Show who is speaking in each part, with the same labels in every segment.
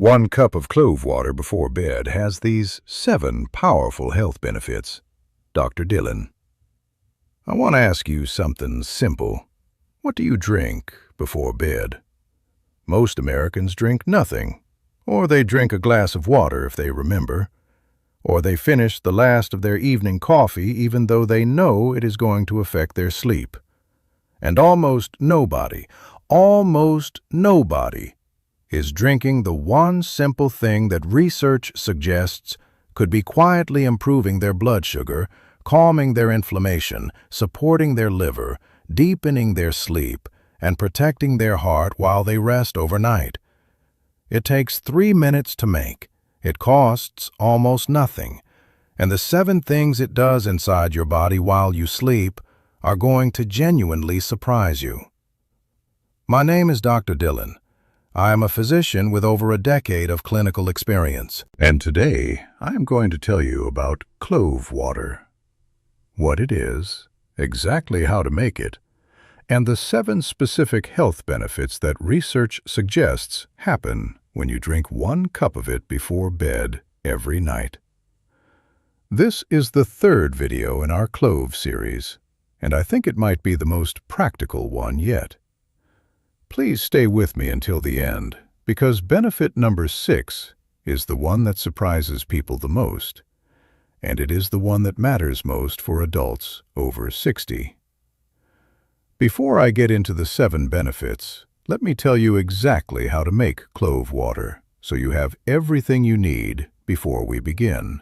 Speaker 1: 1 cup of clove water before bed has these 7 powerful health benefits. Dr. Dillon. I want to ask you something simple. What do you drink before bed? Most Americans drink nothing, or they drink a glass of water if they remember, or they finish the last of their evening coffee even though they know it is going to affect their sleep. And almost nobody is drinking the one simple thing that research suggests could be quietly improving their blood sugar, calming their inflammation, supporting their liver, deepening their sleep, and protecting their heart while they rest overnight. It takes 3 minutes to make. It costs almost nothing. And the 7 things it does inside your body while you sleep are going to genuinely surprise you. My name is Dr. Dillon. I am a physician with over a decade of clinical experience. And today, I am going to tell you about clove water. What it is, exactly how to make it, and the 7 specific health benefits that research suggests happen when you drink 1 cup of it before bed every night. This is the 3rd video in our Clove series, and I think it might be the most practical one yet. Please stay with me until the end, because benefit number 6 is the one that surprises people the most, and it is the one that matters most for adults over 60. Before I get into the 7 benefits, let me tell you exactly how to make clove water, so you have everything you need before we begin.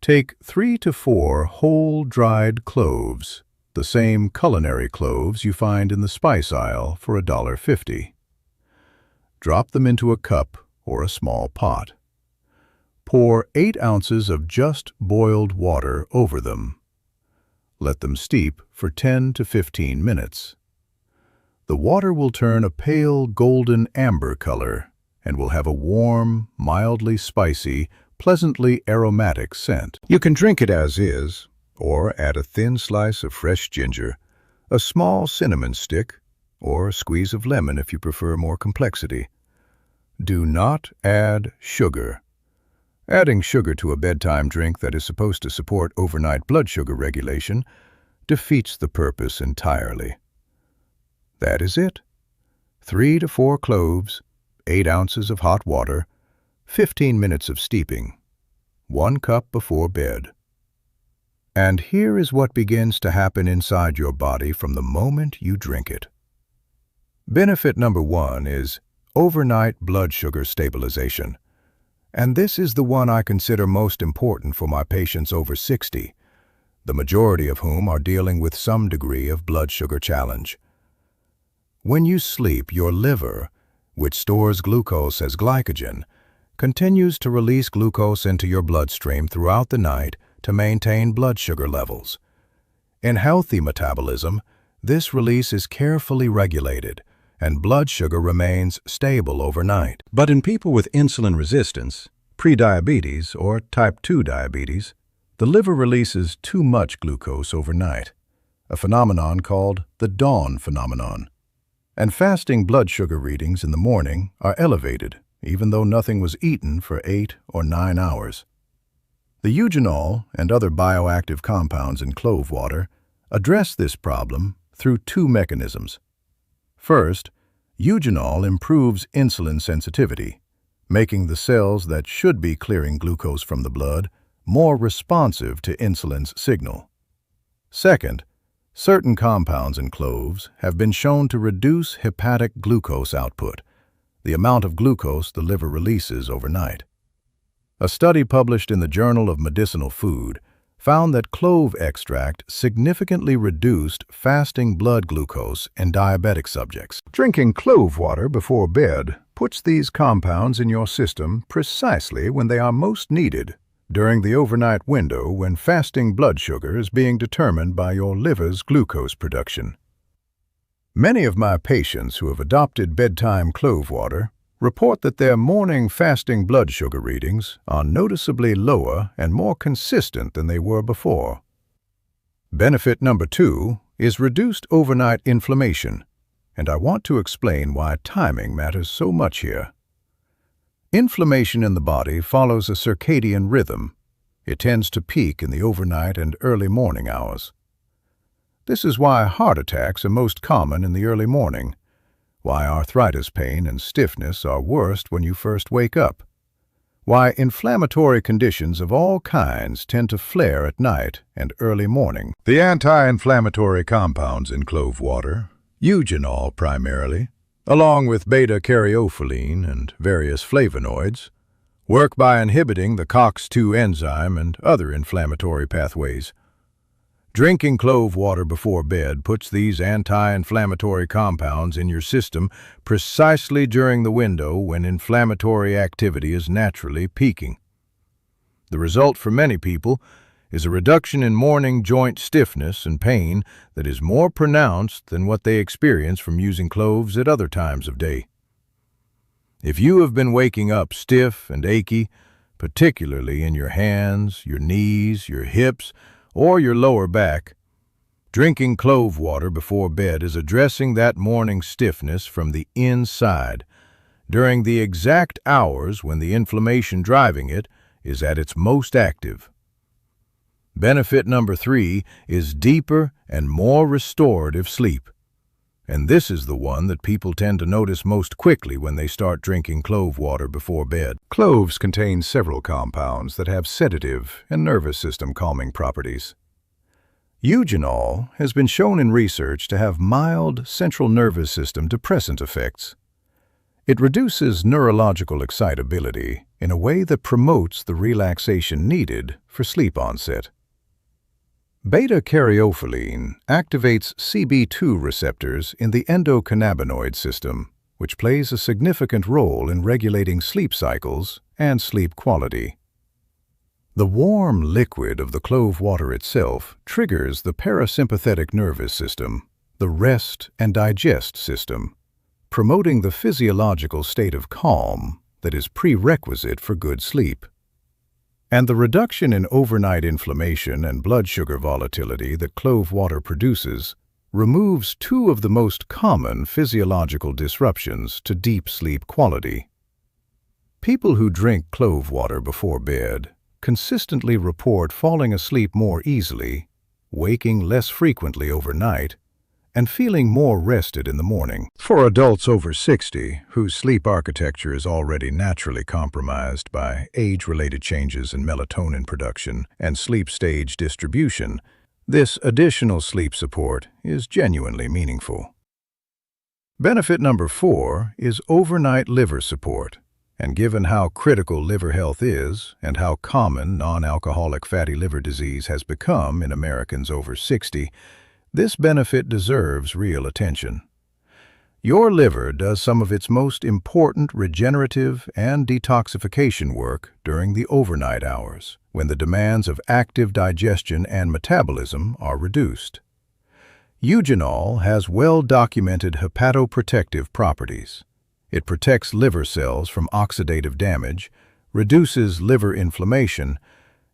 Speaker 1: Take 3 to 4 whole dried cloves, the same culinary cloves you find in the spice aisle for $1.50. Drop them into a cup or a small pot. Pour 8 ounces of just boiled water over them. Let them steep for 10 to 15 minutes. The water will turn a pale golden amber color and will have a warm, mildly spicy, pleasantly aromatic scent. You can drink it as is, or add a thin slice of fresh ginger, a small cinnamon stick, or a squeeze of lemon if you prefer more complexity. Do not add sugar. Adding sugar to a bedtime drink that is supposed to support overnight blood sugar regulation defeats the purpose entirely. That is it. 3 to 4 cloves, 8 ounces of hot water, 15 minutes of steeping, 1 cup before bed. And here is what begins to happen inside your body from the moment you drink it. Benefit number 1 is overnight blood sugar stabilization. And this is the one I consider most important for my patients over 60, the majority of whom are dealing with some degree of blood sugar challenge. When you sleep, your liver, which stores glucose as glycogen, continues to release glucose into your bloodstream throughout the night to maintain blood sugar levels. In healthy metabolism, this release is carefully regulated, and blood sugar remains stable overnight. But in people with insulin resistance, prediabetes, or type 2 diabetes, the liver releases too much glucose overnight, a phenomenon called the dawn phenomenon. And fasting blood sugar readings in the morning are elevated, even though nothing was eaten for 8 or 9 hours. The eugenol and other bioactive compounds in clove water address this problem through 2 mechanisms. First, eugenol improves insulin sensitivity, making the cells that should be clearing glucose from the blood more responsive to insulin's signal. Second, certain compounds in cloves have been shown to reduce hepatic glucose output, the amount of glucose the liver releases overnight. A study published in the Journal of Medicinal Food found that clove extract significantly reduced fasting blood glucose in diabetic subjects. Drinking clove water before bed puts these compounds in your system precisely when they are most needed, during the overnight window when fasting blood sugar is being determined by your liver's glucose production. Many of my patients who have adopted bedtime clove water report that their morning fasting blood sugar readings are noticeably lower and more consistent than they were before. Benefit number 2 is reduced overnight inflammation, and I want to explain why timing matters so much here. Inflammation in the body follows a circadian rhythm. It tends to peak in the overnight and early morning hours. This is why heart attacks are most common in the early morning, why arthritis pain and stiffness are worst when you first wake up, why inflammatory conditions of all kinds tend to flare at night and early morning. The anti-inflammatory compounds in clove water, eugenol primarily, along with beta-caryophyllene and various flavonoids, work by inhibiting the COX-2 enzyme and other inflammatory pathways. Drinking clove water before bed puts these anti-inflammatory compounds in your system precisely during the window when inflammatory activity is naturally peaking. The result for many people is a reduction in morning joint stiffness and pain that is more pronounced than what they experience from using cloves at other times of day. If you have been waking up stiff and achy, particularly in your hands, your knees, your hips, or your lower back, drinking clove water before bed is addressing that morning stiffness from the inside, during the exact hours when the inflammation driving it is at its most active. Benefit number 3 is deeper and more restorative sleep. And this is the one that people tend to notice most quickly when they start drinking clove water before bed. Cloves contain several compounds that have sedative and nervous system calming properties. Eugenol has been shown in research to have mild central nervous system depressant effects. It reduces neurological excitability in a way that promotes the relaxation needed for sleep onset. Beta-caryophyllene activates CB2 receptors in the endocannabinoid system, which plays a significant role in regulating sleep cycles and sleep quality. The warm liquid of the clove water itself triggers the parasympathetic nervous system, the rest and digest system, promoting the physiological state of calm that is prerequisite for good sleep. And the reduction in overnight inflammation and blood sugar volatility that clove water produces removes 2 of the most common physiological disruptions to deep sleep quality. People who drink clove water before bed consistently report falling asleep more easily, waking less frequently overnight, and feeling more rested in the morning. For adults over 60, whose sleep architecture is already naturally compromised by age-related changes in melatonin production and sleep stage distribution, this additional sleep support is genuinely meaningful. Benefit number 4 is overnight liver support. And given how critical liver health is and how common non-alcoholic fatty liver disease has become in Americans over 60, this benefit deserves real attention. Your liver does some of its most important regenerative and detoxification work during the overnight hours, when the demands of active digestion and metabolism are reduced. Eugenol has well-documented hepatoprotective properties. It protects liver cells from oxidative damage, reduces liver inflammation,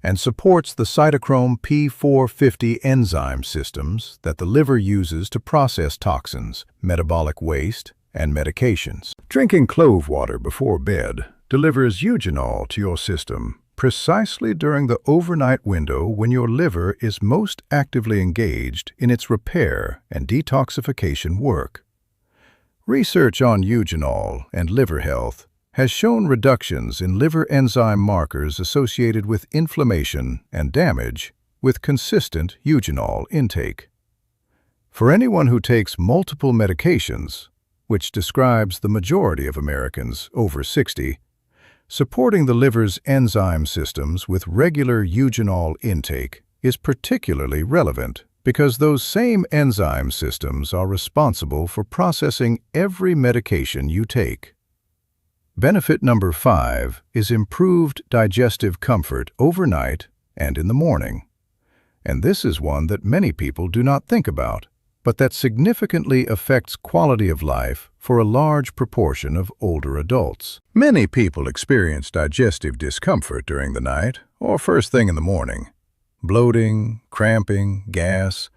Speaker 1: and supports the cytochrome P450 enzyme systems that the liver uses to process toxins, metabolic waste, and medications. Drinking clove water before bed delivers eugenol to your system precisely during the overnight window when your liver is most actively engaged in its repair and detoxification work. Research on eugenol and liver health has shown reductions in liver enzyme markers associated with inflammation and damage with consistent eugenol intake. For anyone who takes multiple medications, which describes the majority of Americans over 60, supporting the liver's enzyme systems with regular eugenol intake is particularly relevant because those same enzyme systems are responsible for processing every medication you take. Benefit number 5 is improved digestive comfort overnight and in the morning. And this is one that many people do not think about, but that significantly affects quality of life for a large proportion of older adults. Many people experience digestive discomfort during the night or first thing in the morning. Bloating, cramping, gas,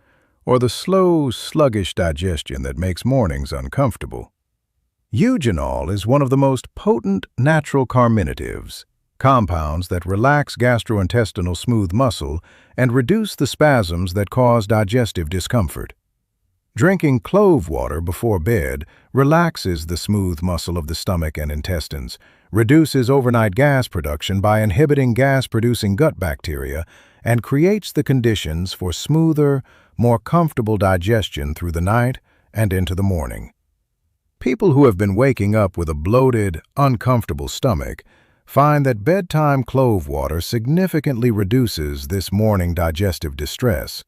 Speaker 1: or the slow, sluggish digestion that makes mornings uncomfortable. Eugenol is one of the most potent natural carminatives, compounds that relax gastrointestinal smooth muscle and reduce the spasms that cause digestive discomfort. Drinking clove water before bed relaxes the smooth muscle of the stomach and intestines, reduces overnight gas production by inhibiting gas-producing gut bacteria, and creates the conditions for smoother, more comfortable digestion through the night and into the morning. People who have been waking up with a bloated, uncomfortable stomach find that bedtime clove water significantly reduces this morning digestive distress.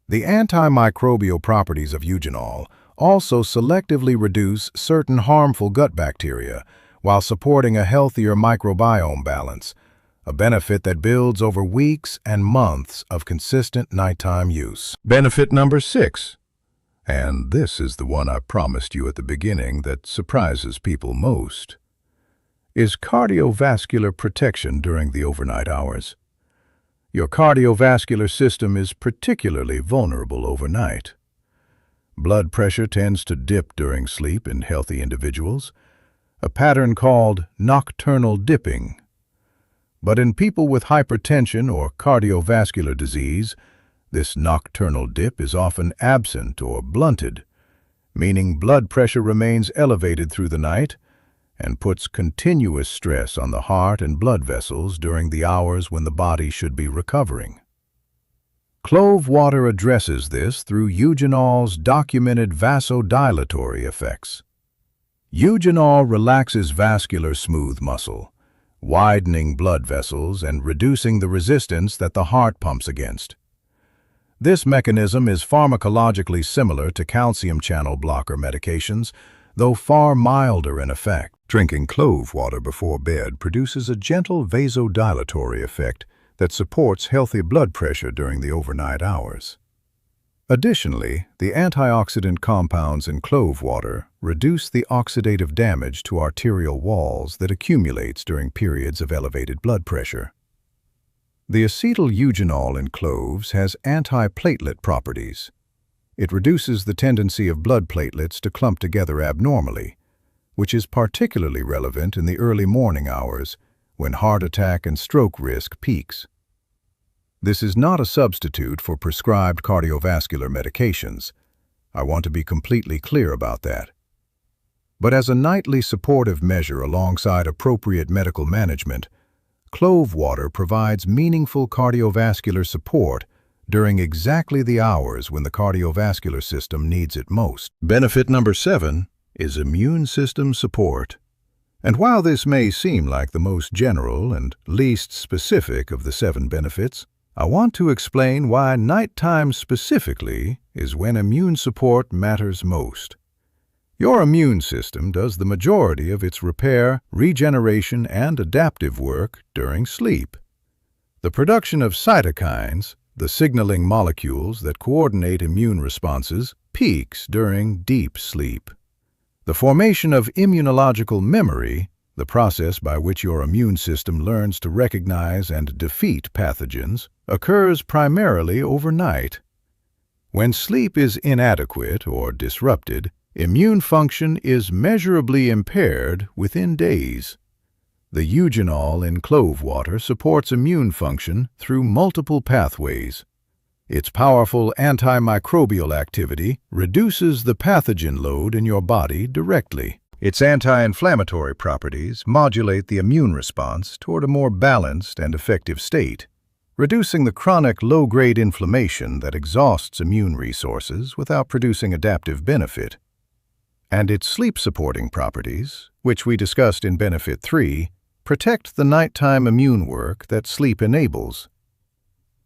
Speaker 1: The antimicrobial properties of eugenol also selectively reduce certain harmful gut bacteria while supporting a healthier microbiome balance, a benefit that builds over weeks and months of consistent nighttime use. Benefit number 6. And this is the one I promised you at the beginning that surprises people most, is cardiovascular protection during the overnight hours. Your cardiovascular system is particularly vulnerable overnight. Blood pressure tends to dip during sleep in healthy individuals, a pattern called nocturnal dipping. But in people with hypertension or cardiovascular disease, this nocturnal dip is often absent or blunted, meaning blood pressure remains elevated through the night and puts continuous stress on the heart and blood vessels during the hours when the body should be recovering. Clove water addresses this through eugenol's documented vasodilatory effects. Eugenol relaxes vascular smooth muscle, widening blood vessels and reducing the resistance that the heart pumps against. This mechanism is pharmacologically similar to calcium channel blocker medications, though far milder in effect. Drinking clove water before bed produces a gentle vasodilatory effect that supports healthy blood pressure during the overnight hours. Additionally, the antioxidant compounds in clove water reduce the oxidative damage to arterial walls that accumulates during periods of elevated blood pressure. The acetyl eugenol in cloves has antiplatelet properties. It reduces the tendency of blood platelets to clump together abnormally, which is particularly relevant in the early morning hours when heart attack and stroke risk peaks. This is not a substitute for prescribed cardiovascular medications. I want to be completely clear about that. But as a nightly supportive measure alongside appropriate medical management, clove water provides meaningful cardiovascular support during exactly the hours when the cardiovascular system needs it most. Benefit number 7 is immune system support. And while this may seem like the most general and least specific of the 7 benefits, I want to explain why nighttime specifically is when immune support matters most. Your immune system does the majority of its repair, regeneration, and adaptive work during sleep. The production of cytokines, the signaling molecules that coordinate immune responses, peaks during deep sleep. The formation of immunological memory, the process by which your immune system learns to recognize and defeat pathogens, occurs primarily overnight. When sleep is inadequate or disrupted, immune function is measurably impaired within days. The eugenol in clove water supports immune function through multiple pathways. Its powerful antimicrobial activity reduces the pathogen load in your body directly. Its anti-inflammatory properties modulate the immune response toward a more balanced and effective state, reducing the chronic low-grade inflammation that exhausts immune resources without producing adaptive benefit. And its sleep-supporting properties, which we discussed in Benefit 3, protect the nighttime immune work that sleep enables.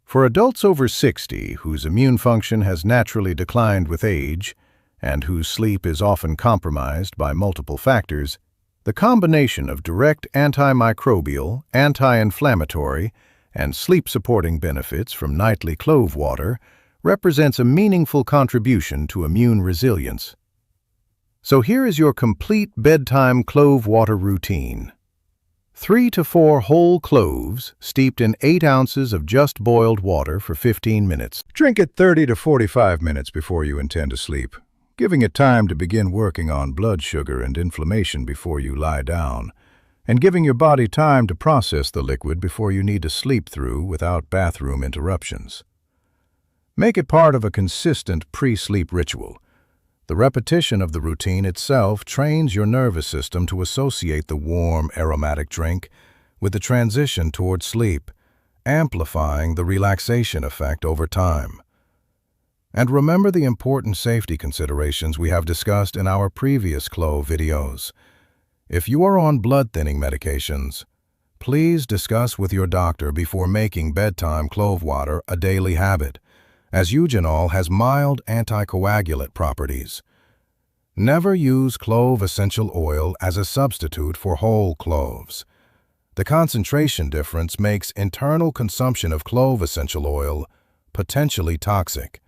Speaker 1: For adults over 60 whose immune function has naturally declined with age and whose sleep is often compromised by multiple factors, the combination of direct antimicrobial, anti-inflammatory, and sleep-supporting benefits from nightly clove water represents a meaningful contribution to immune resilience. So here is your complete bedtime clove water routine. 3 to 4 whole cloves steeped in 8 ounces of just boiled water for 15 minutes. Drink it 30 to 45 minutes before you intend to sleep. giving it time to begin working on blood sugar and inflammation before you lie down, and giving your body time to process the liquid before you need to sleep through without bathroom interruptions. Make it part of a consistent pre-sleep ritual. The repetition of the routine itself trains your nervous system to associate the warm, aromatic drink with the transition toward sleep, amplifying the relaxation effect over time. And remember the important safety considerations we have discussed in our previous Clove videos. If you are on blood-thinning medications, please discuss with your doctor before making bedtime clove water a daily habit, as eugenol has mild anticoagulant properties. Never use clove essential oil as a substitute for whole cloves. The concentration difference makes internal consumption of clove essential oil potentially toxic.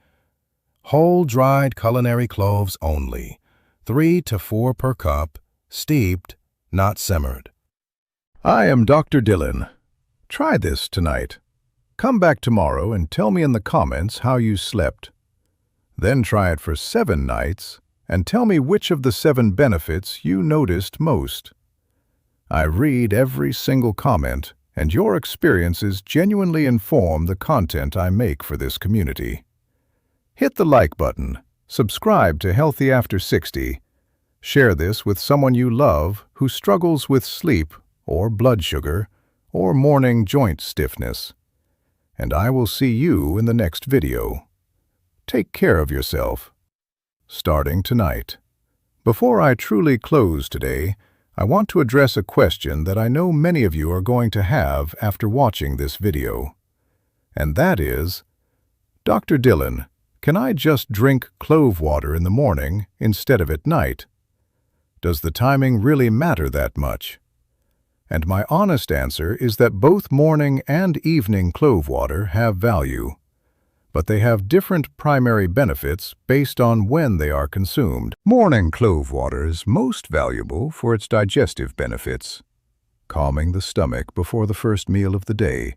Speaker 1: Whole dried culinary cloves only, 3 to 4 per cup, steeped, not simmered. I am Dr. Dillon. Try this tonight. Come back tomorrow and tell me in the comments how you slept. Then try it for 7 nights and tell me which of the 7 benefits you noticed most. I read every single comment, and your experiences genuinely inform the content I make for this community. Hit the like button, subscribe to Healthy After 60, share this with someone you love who struggles with sleep or blood sugar or morning joint stiffness. And I will see you in the next video. Take care of yourself. Starting tonight. Before I truly close today, I want to address a question that I know many of you are going to have after watching this video. And that is, Dr. Dillon, can I just drink clove water in the morning instead of at night? Does the timing really matter that much? And my honest answer is that both morning and evening clove water have value, but they have different primary benefits based on when they are consumed. Morning clove water is most valuable for its digestive benefits, calming the stomach before the first meal of the day,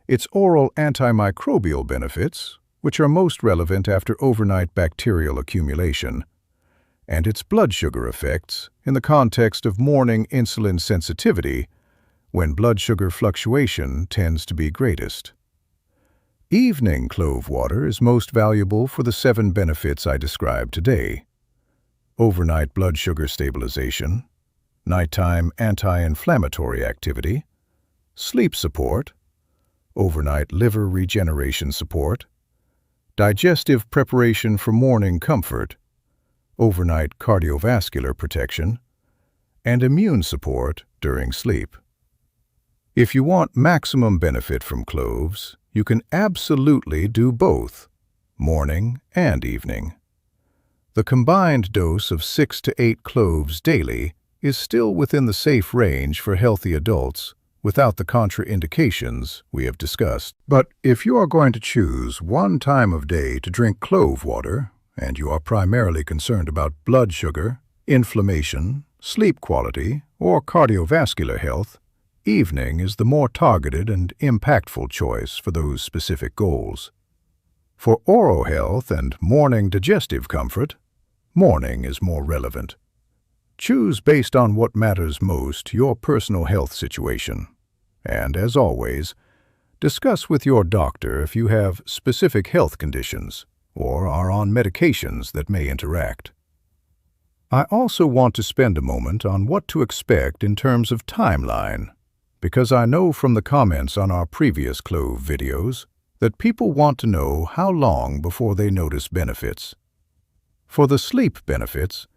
Speaker 1: its oral antimicrobial benefits, which are most relevant after overnight bacterial accumulation, and its blood sugar effects in the context of morning insulin sensitivity, when blood sugar fluctuation tends to be greatest. Evening clove water is most valuable for the 7 benefits I described today: overnight blood sugar stabilization, nighttime anti-inflammatory activity, sleep support, overnight liver regeneration support, digestive preparation for morning comfort, overnight cardiovascular protection, and immune support during sleep. If you want maximum benefit from cloves, you can absolutely do both, morning and evening. The combined dose of 6 to 8 cloves daily is still within the safe range for healthy adults without the contraindications we have discussed. But if you are going to choose one time of day to drink clove water, and you are primarily concerned about blood sugar, inflammation, sleep quality, or cardiovascular health, evening is the more targeted and impactful choice for those specific goals. For oral health and morning digestive comfort, morning is more relevant. Choose based on what matters most your personal health situation. And as always, discuss with your doctor if you have specific health conditions or are on medications that may interact. I also want to spend a moment on what to expect in terms of timeline, because I know from the comments on our previous Clove videos that people want to know how long before they notice benefits. For the sleep benefits,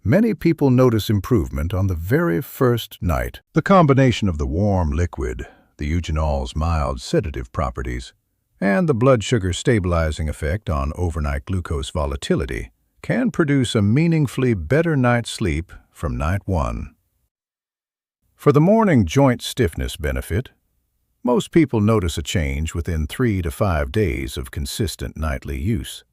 Speaker 1: many people notice improvement on the very first night. The combination of the warm liquid, the eugenol's mild sedative properties, and the blood sugar stabilizing effect on overnight glucose volatility can produce a meaningfully better night's sleep from night 1. For the morning joint stiffness benefit, most people notice a change within 3 to 5 days of consistent nightly use.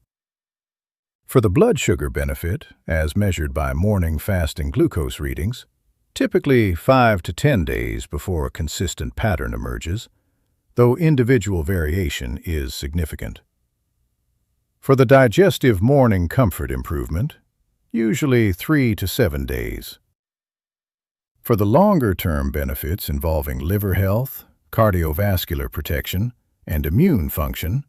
Speaker 1: For the blood sugar benefit, as measured by morning fasting glucose readings, typically 5 to 10 days before a consistent pattern emerges, though individual variation is significant. For the digestive morning comfort improvement, usually 3 to 7 days. For the longer-term benefits involving liver health, cardiovascular protection, and immune function,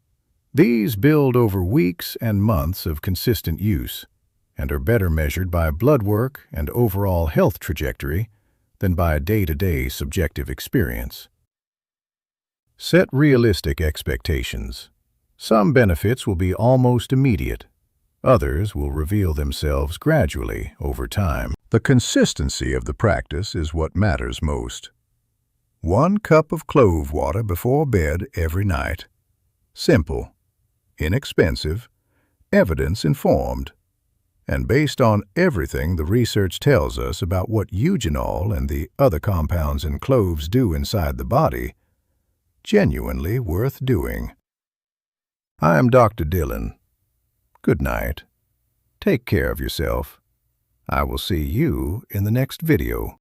Speaker 1: these build over weeks and months of consistent use and are better measured by blood work and overall health trajectory than by a day-to-day subjective experience. Set realistic expectations. Some benefits will be almost immediate. Others will reveal themselves gradually over time. The consistency of the practice is what matters most. 1 cup of clove water before bed every night. Simple, inexpensive, evidence-informed, and based on everything the research tells us about what eugenol and the other compounds in cloves do inside the body, genuinely worth doing. I am Dr. Dillon. Good night. Take care of yourself. I will see you in the next video.